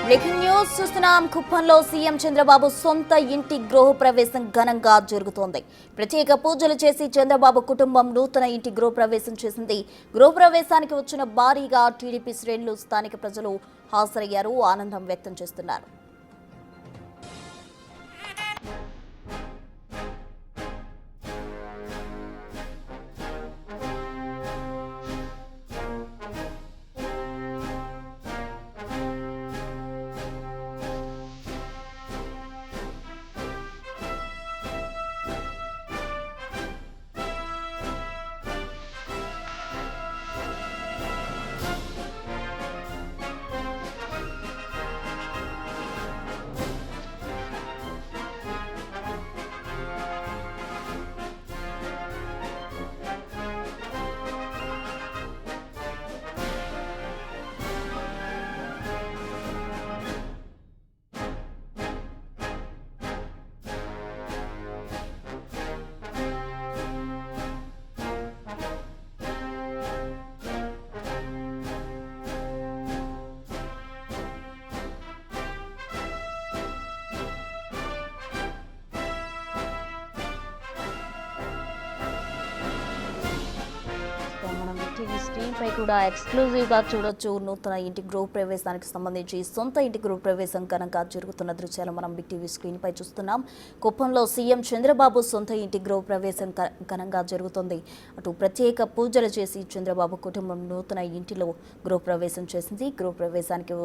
Breaking news చూస్తున్నాం. కుప్పంలో CM Chandrababu సొంత ఇంటి గృహప్రవేశం ఘనంగా జరుగుతోంది. ప్రత్యేక పూజలు చేసి చంద్రబాబు కుటుంబం నూతన ఇంటి గృహప్రవేశం చేసింది. గృహప్రవేశానికి వచ్చిన భారీగా టీడీపీ శ్రేణులు, స్థానిక ప్రజలు హాజరయ్యారు, ఆనందం వ్యక్తం చేస్తున్నారు. టీవీ స్క్రీన్ పై కూడా ఎక్స్క్లూజివ్ గా చూడొచ్చు. నూతన ఇంటి గృహప్రవేశానికి సంబంధించి సొంత ఇంటి గృహప్రవేశం ఘనంగా జరుగుతున్న దృశ్యాలు మనం బిగ్ టీవీ స్క్రీన్ పై చూస్తున్నాం. కుప్పంలో సీఎం చంద్రబాబు సొంత ఇంటి గృహప్రవేశం ఘనంగా జరుగుతుంది. అటు ప్రత్యేక పూజలు చేసి చంద్రబాబు కుటుంబం నూతన ఇంటిలో గృహప్రవేశం చేసింది. గృహప్రవేశానికి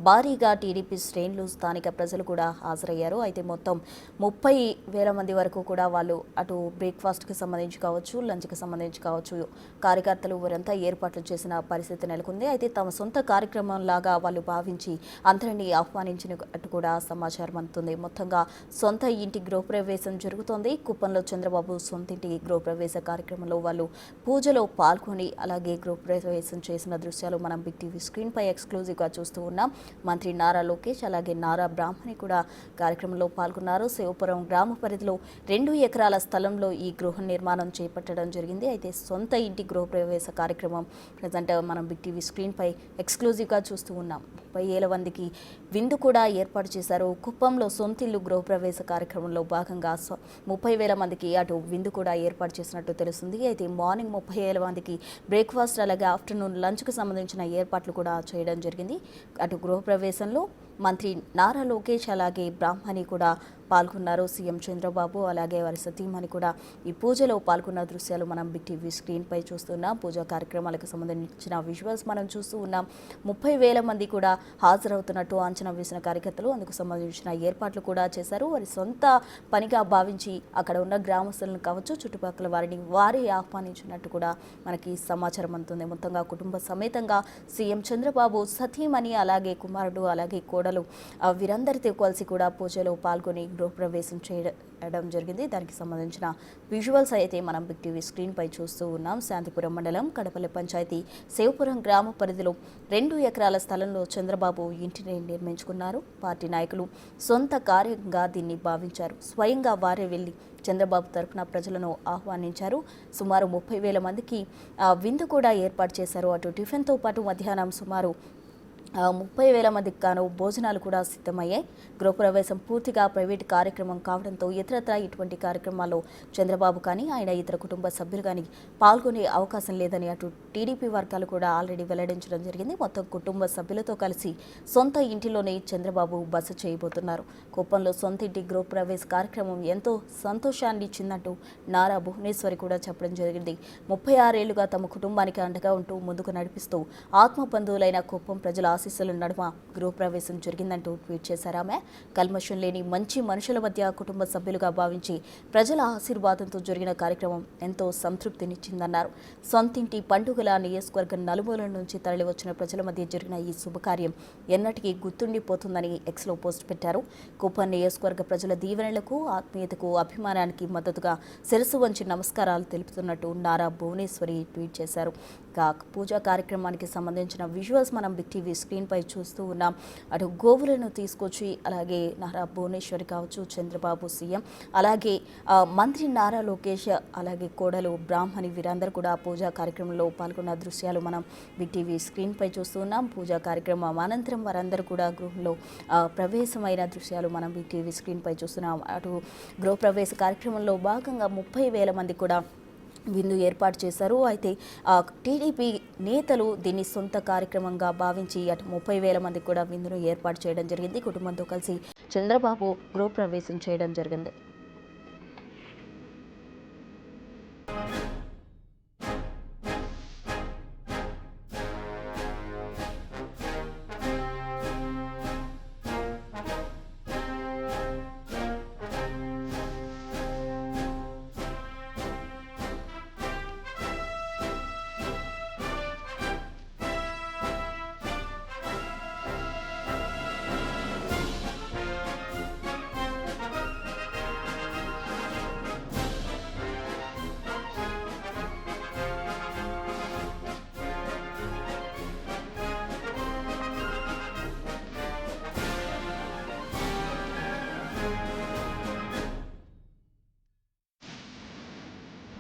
భారీగా టీడీపీ శ్రేణులు, స్థానిక ప్రజలు కూడా హాజరయ్యారు. అయితే మొత్తం 30,000 మంది వరకు కూడా వాళ్ళు అటు బ్రేక్ఫాస్ట్కి సంబంధించి కావచ్చు, లంచ్కి సంబంధించి కావచ్చు, కార్యకర్తలు వారంతా ఏర్పాట్లు చేసిన పరిస్థితి నెలకొంది. అయితే తమ సొంత కార్యక్రమం లాగా వాళ్ళు భావించి అందరినీ ఆహ్వానించినట్టు కూడా సమాచారం అందుతుంది. మొత్తంగా సొంత ఇంటి గృహప్రవేశం జరుగుతోంది. కుప్పంలో చంద్రబాబు సొంత ఇంటి గృహప్రవేశ కార్యక్రమంలో వాళ్ళు పూజలో పాల్గొని అలాగే గృహప్రవేశం చేసిన దృశ్యాలు మనం బిగ్ టీవీ స్క్రీన్ పై ఎక్స్క్లూజివ్గా చూస్తూ ఉన్నాం. మంత్రి నారా లోకేష్ అలాగే నారా బ్రాహ్మణి కూడా కార్యక్రమంలో పాల్గొన్నారు. శివపురం గ్రామ పరిధిలో 2 ఎకరాల స్థలంలో ఈ గృహ నిర్మాణం చేపట్టడం జరిగింది. అయితే సొంత ఇంటి గృహప్రవేశ కార్యక్రమం ప్రజెంట్ మనం బిగ్ టీవీ స్క్రీన్ పై ఎక్స్క్లూజివ్గా చూస్తూ ఉన్నాం. 30,000 మందికి విందు కూడా ఏర్పాటు చేశారు. కుప్పంలో సొంతిల్లు గృహప్రవేశ కార్యక్రమంలో భాగంగా 30,000 మందికి అటు విందు కూడా ఏర్పాటు చేసినట్టు తెలుస్తుంది. అయితే మార్నింగ్ 30,000 మందికి బ్రేక్ఫాస్ట్ అలాగే ఆఫ్టర్నూన్ లంచ్కు సంబంధించిన ఏర్పాట్లు కూడా చేయడం జరిగింది. అటు గృహప్రవేశంలో మంత్రి నారా లోకేష్ అలాగే బ్రాహ్మణి కూడా పాల్గొన్నారు. సీఎం చంద్రబాబు అలాగే వారి సతీమణి కూడా ఈ పూజలో పాల్గొన్న దృశ్యాలు మనం బిగ్ టీవీ స్క్రీన్ పై చూస్తున్నాం. పూజా కార్యక్రమాలకు సంబంధించిన విజువల్స్ మనం చూస్తూ ఉన్నాం. 30,000 మంది కూడా హాజరవుతున్నట్టు అంచనా వేసిన కార్యకర్తలు అందుకు సంబంధించిన ఏర్పాట్లు కూడా చేశారు. వారి సొంత పనిగా భావించి అక్కడ ఉన్న గ్రామస్తులను కావచ్చు, చుట్టుపక్కల వారి ఆహ్వానించినట్టు కూడా మనకి సమాచారం అందుతుంది. మొత్తంగా కుటుంబ సమేతంగా సీఎం చంద్రబాబు, సతీమణి అలాగే కుమారుడు అలాగే కోడలు వీరందరితో కలిసి కూడా పూజలో పాల్గొని గృహప్రవేశం చేయడం జరిగింది. దానికి సంబంధించిన విజువల్స్ అయితే మనం బిగ్ టీవీ స్క్రీన్ పై చూస్తూ ఉన్నాం. శాంతిపురం మండలం కడపల్లి పంచాయతీ శివపురం గ్రామ పరిధిలో 2 ఎకరాల స్థలంలో చంద్రబాబు ఇంటిని నిర్మించుకున్నారు. పార్టీ నాయకులు సొంత కార్యంగా దీన్ని భావించారు. స్వయంగా వారే వెళ్లి చంద్రబాబు తరఫున ప్రజలను ఆహ్వానించారు. సుమారు 30,000 మందికి విందు కూడా ఏర్పాటు చేశారు. అటు టిఫిన్తో పాటు మధ్యాహ్నం సుమారు 30,000 మందికి గాను భోజనాలు కూడా సిద్ధమయ్యాయి. గృహప్రవేశం పూర్తిగా ప్రైవేటు కార్యక్రమం కావడంతో ఇతరత్రా ఇటువంటి కార్యక్రమాల్లో చంద్రబాబు కానీ ఆయన ఇతర కుటుంబ సభ్యులు కానీ పాల్గొనే అవకాశం లేదని అటు టీడీపీ వర్గాలు కూడా ఆల్రెడీ వెల్లడించడం జరిగింది. మొత్తం కుటుంబ సభ్యులతో కలిసి సొంత ఇంటిలోనే చంద్రబాబు బస చేయబోతున్నారు. కుప్పంలో సొంత ఇంటి గృహప్రవేశ కార్యక్రమం ఎంతో సంతోషాన్ని ఇచ్చిందంటూ నారా భువనేశ్వరి కూడా చెప్పడం జరిగింది. 36 ఏళ్లుగా తమ కుటుంబానికి అండగా ఉంటూ ముందుకు నడిపిస్తూ ఆత్మబంధువులైన కుప్పం ప్రజల ఆశీస్సుల నడుమ గృహప్రవేశం జరిగిందంటూ ట్వీట్ చేశారు ఆమె. కల్మషం లేని మంచి మనుషుల మధ్య కుటుంబ సభ్యులుగా భావించి ప్రజల ఆశీర్వాదంతో జరిగిన కార్యక్రమం ఎంతో సంతృప్తినిచ్చిందన్నారు. సొంతింటి పండుగల నియోజకవర్గం నలుమూలల నుంచి తరలివచ్చిన ప్రజల మధ్య జరిగిన ఈ శుభకార్యం ఎన్నటికీ గుర్తుండిపోతుందని ఎక్స్లో పోస్ట్ పెట్టారు. కుప్పం నియోజకవర్గ ప్రజల దీవెనలకు, ఆత్మీయతకు, అభిమానానికి మద్దతుగా శిరస్సు వంచి నమస్కారాలు తెలుపుతున్నట్టు నారా భువనేశ్వరి ట్వీట్ చేశారు. పూజా కార్యక్రమానికి సంబంధించిన విజువల్స్ మనం బిగ్ టీవీ స్క్రీన్పై చూస్తూ ఉన్నాం. అటు గోవులను తీసుకొచ్చి అలాగే నారా భువనేశ్వరి కావచ్చు, చంద్రబాబు సీఎం, అలాగే మంత్రి నారా లోకేష్, అలాగే కోడలు బ్రాహ్మణి వీరందరూ కూడా పూజా కార్యక్రమంలో పాల్గొన్న దృశ్యాలు మనం బిగ్ టీవీ స్క్రీన్పై చూస్తూ ఉన్నాం. పూజా కార్యక్రమం అనంతరం వారందరూ కూడా గృహంలో ప్రవేశమైన దృశ్యాలు మనం బిగ్ టీవీ స్క్రీన్పై చూస్తున్నాం. అటు గృహప్రవేశ కార్యక్రమంలో భాగంగా 30,000 మంది కూడా విందు ఏర్పాటు చేశారు. అయితే టీడీపీ నేతలు దీన్ని సొంత కార్యక్రమంగా భావించి అటు 30,000 మంది కూడా విందును ఏర్పాటు చేయడం జరిగింది. కుటుంబంతో కలిసి చంద్రబాబు గృహప్రవేశం చేయడం జరిగింది.